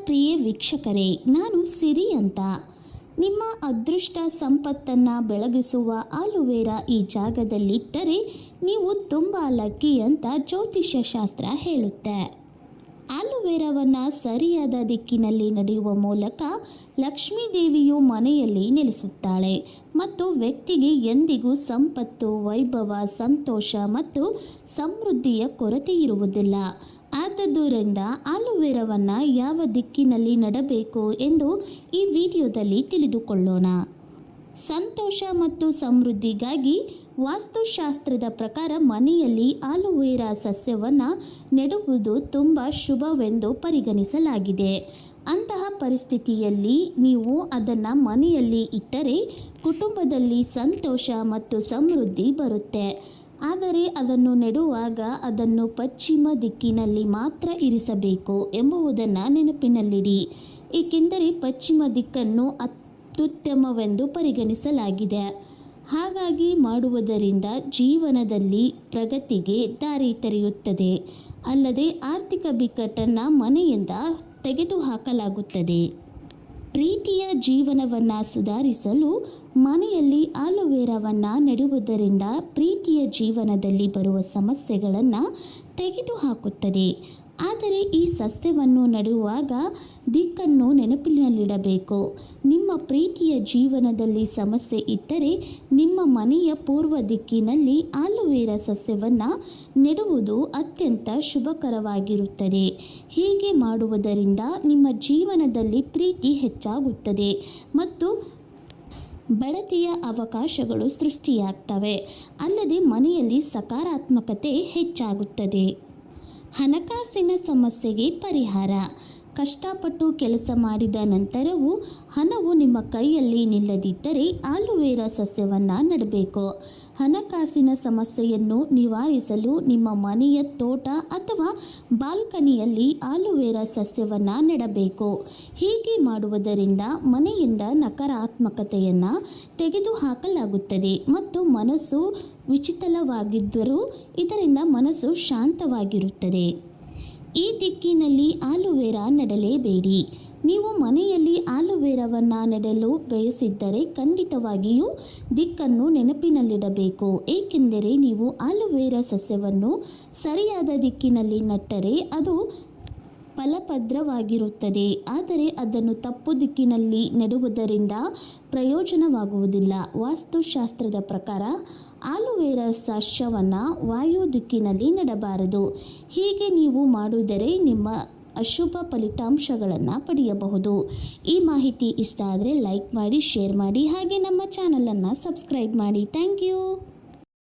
ಪ್ರಿಯ ವೀಕ್ಷಕರೇ, ನಾನು ಸಿರಿ ಅಂತ. ನಿಮ್ಮ ಅದೃಷ್ಟ ಸಂಪತ್ತನ್ನು ಬೆಳಗಿಸುವ ಆಲೋವೆರಾ ಈ ಜಾಗದಲ್ಲಿಟ್ಟರೆ ನೀವು ತುಂಬ ಲಕ್ಕಿ ಅಂತ ಜ್ಯೋತಿಷ್ಯ ಶಾಸ್ತ್ರ ಹೇಳುತ್ತೆ. ಆಲೋವೆರಾವನ್ನು ಸರಿಯಾದ ದಿಕ್ಕಿನಲ್ಲಿ ನಡೆಯುವ ಮೂಲಕ ಲಕ್ಷ್ಮೀ ದೇವಿಯು ಮನೆಯಲ್ಲಿ ನೆಲೆಸುತ್ತಾಳೆ ಮತ್ತು ವ್ಯಕ್ತಿಗೆ ಎಂದಿಗೂ ಸಂಪತ್ತು, ವೈಭವ, ಸಂತೋಷ ಮತ್ತು ಸಮೃದ್ಧಿಯ ಕೊರತೆ ಇರುವುದಿಲ್ಲ. ಆದ್ದರಿಂದ ಆಲೋವೆರಾವನ್ನು ಯಾವ ದಿಕ್ಕಿನಲ್ಲಿ ನೆಡಬೇಕು ಎಂದು ಈ ವಿಡಿಯೋದಲ್ಲಿ ತಿಳಿದುಕೊಳ್ಳೋಣ. ಸಂತೋಷ ಮತ್ತು ಸಮೃದ್ಧಿಗಾಗಿ ವಾಸ್ತುಶಾಸ್ತ್ರದ ಪ್ರಕಾರ ಮನೆಯಲ್ಲಿ ಆಲೋವೆರಾ ಸಸ್ಯವನ್ನು ನೆಡುವುದು ತುಂಬ ಶುಭವೆಂದು ಪರಿಗಣಿಸಲಾಗಿದೆ. ಅಂತಹ ಪರಿಸ್ಥಿತಿಯಲ್ಲಿ ನೀವು ಅದನ್ನು ಮನೆಯಲ್ಲಿ ಇಟ್ಟರೆ ಕುಟುಂಬದಲ್ಲಿ ಸಂತೋಷ ಮತ್ತು ಸಮೃದ್ಧಿ ಬರುತ್ತೆ. ಆದರೆ ಅದನ್ನು ನೆಡುವಾಗ ಅದನ್ನು ಪಶ್ಚಿಮ ದಿಕ್ಕಿನಲ್ಲಿ ಮಾತ್ರ ಇರಿಸಬೇಕು ಎಂಬುದನ್ನು ನೆನಪಿನಲ್ಲಿಡಿ, ಏಕೆಂದರೆ ಪಶ್ಚಿಮ ದಿಕ್ಕನ್ನು ಅತ್ಯುತ್ತಮವೆಂದು ಪರಿಗಣಿಸಲಾಗಿದೆ. ಹಾಗಾಗಿ ಮಾಡುವುದರಿಂದ ಜೀವನದಲ್ಲಿ ಪ್ರಗತಿಗೆ ದಾರಿ ತೆರೆಯುತ್ತದೆ, ಅಲ್ಲದೆ ಆರ್ಥಿಕ ಬಿಕ್ಕಟ್ಟನ್ನು ಮನೆಯಿಂದ ತೆಗೆದುಹಾಕಲಾಗುತ್ತದೆ. ಪ್ರೀತಿಯ ಜೀವನವನ್ನು ಸುಧಾರಿಸಲು ಮನೆಯಲ್ಲಿ ಆಲೋವೆರಾವನ್ನು ನೆಡುವುದರಿಂದ ಪ್ರೀತಿಯ ಜೀವನದಲ್ಲಿ ಬರುವ ಸಮಸ್ಯೆಗಳನ್ನು ತೆಗೆದುಹಾಕುತ್ತದೆ. ಆದರೆ ಈ ಸಸ್ಯವನ್ನು ನೆಡುವಾಗ ದಿಕ್ಕನ್ನು ನೆನಪಿನಲ್ಲಿಡಬೇಕು. ನಿಮ್ಮ ಪ್ರೀತಿಯ ಜೀವನದಲ್ಲಿ ಸಮಸ್ಯೆ ಇದ್ದರೆ ನಿಮ್ಮ ಮನೆಯ ಪೂರ್ವ ದಿಕ್ಕಿನಲ್ಲಿ ಆಲೋವೆರಾ ಸಸ್ಯವನ್ನು ನೆಡುವುದು ಅತ್ಯಂತ ಶುಭಕರವಾಗಿರುತ್ತದೆ. ಹೀಗೆ ಮಾಡುವುದರಿಂದ ನಿಮ್ಮ ಜೀವನದಲ್ಲಿ ಪ್ರೀತಿ ಹೆಚ್ಚಾಗುತ್ತದೆ ಮತ್ತು ಬಡತಿಯ ಅವಕಾಶಗಳು ಸೃಷ್ಟಿಯಾಗ್ತವೆ, ಅಲ್ಲದೆ ಮನೆಯಲ್ಲಿ ಸಕಾರಾತ್ಮಕತೆ ಹೆಚ್ಚಾಗುತ್ತದೆ. ಹಣಕಾಸಿನ ಸಮಸ್ಯೆಗೆ ಪರಿಹಾರ. ಕಷ್ಟಪಟ್ಟು ಕೆಲಸ ಮಾಡಿದ ನಂತರವೂ ಹಣವು ನಿಮ್ಮ ಕೈಯಲ್ಲಿ ನಿಲ್ಲದಿದ್ದರೆ ಆಲೋವೆರಾ ಸಸ್ಯವನ್ನು ನೆಡಬೇಕು. ಹಣಕಾಸಿನ ಸಮಸ್ಯೆಯನ್ನು ನಿವಾರಿಸಲು ನಿಮ್ಮ ಮನೆಯ ತೋಟ ಅಥವಾ ಬಾಲ್ಕನಿಯಲ್ಲಿ ಆಲೋವೆರಾ ಸಸ್ಯವನ್ನು ನೆಡಬೇಕು. ಹೀಗೆ ಮಾಡುವುದರಿಂದ ಮನೆಯಿಂದ ನಕಾರಾತ್ಮಕತೆಯನ್ನು ತೆಗೆದುಹಾಕಲಾಗುತ್ತದೆ ಮತ್ತು ಮನಸ್ಸು ವಿಚಲಿತವಾಗಿದ್ದರೂ ಇದರಿಂದ ಮನಸ್ಸು ಶಾಂತವಾಗಿರುತ್ತದೆ. ಈ ದಿಕ್ಕಿನಲ್ಲಿ ಆಲೋವೆರಾ ನೆಡಲೇಬೇಡಿ. ನೀವು ಮನೆಯಲ್ಲಿ ಆಲೋವೆರಾವನ್ನು ನೆಡಲು ಬಯಸಿದ್ದರೆ ಖಂಡಿತವಾಗಿಯೂ ದಿಕ್ಕನ್ನು ನೆನಪಿನಲ್ಲಿಡಬೇಕು, ಏಕೆಂದರೆ ನೀವು ಆಲೋವೆರಾ ಸಸ್ಯವನ್ನು ಸರಿಯಾದ ದಿಕ್ಕಿನಲ್ಲಿ ನೆಟ್ಟರೆ ಅದು ಫಲಪ್ರದವಾಗಿರುತ್ತದೆ. ಆದರೆ ಅದನ್ನು ತಪ್ಪು ದಿಕ್ಕಿನಲ್ಲಿ ನೆಡುವುದರಿಂದ ಪ್ರಯೋಜನವಾಗುವುದಿಲ್ಲ. ವಾಸ್ತುಶಾಸ್ತ್ರದ ಪ್ರಕಾರ ಆಲೋವೆರಾ ಸಸ್ಯವನ್ನು ವಾಯು ದಿಕ್ಕಿನಲ್ಲಿ ನೆಡಬಾರದು. ಹೀಗೆ ನೀವು ಮಾಡಿದರೆ ನಿಮ್ಮ ಅಶುಭ ಫಲಿತಾಂಶಗಳನ್ನು ಪಡೆಯಬಹುದು. ಈ ಮಾಹಿತಿ ಇಷ್ಟ ಆದರೆ ಲೈಕ್ ಮಾಡಿ, ಶೇರ್ ಮಾಡಿ, ಹಾಗೆ ನಮ್ಮ ಚಾನಲನ್ನು ಸಬ್ಸ್ಕ್ರೈಬ್ ಮಾಡಿ. Thank you.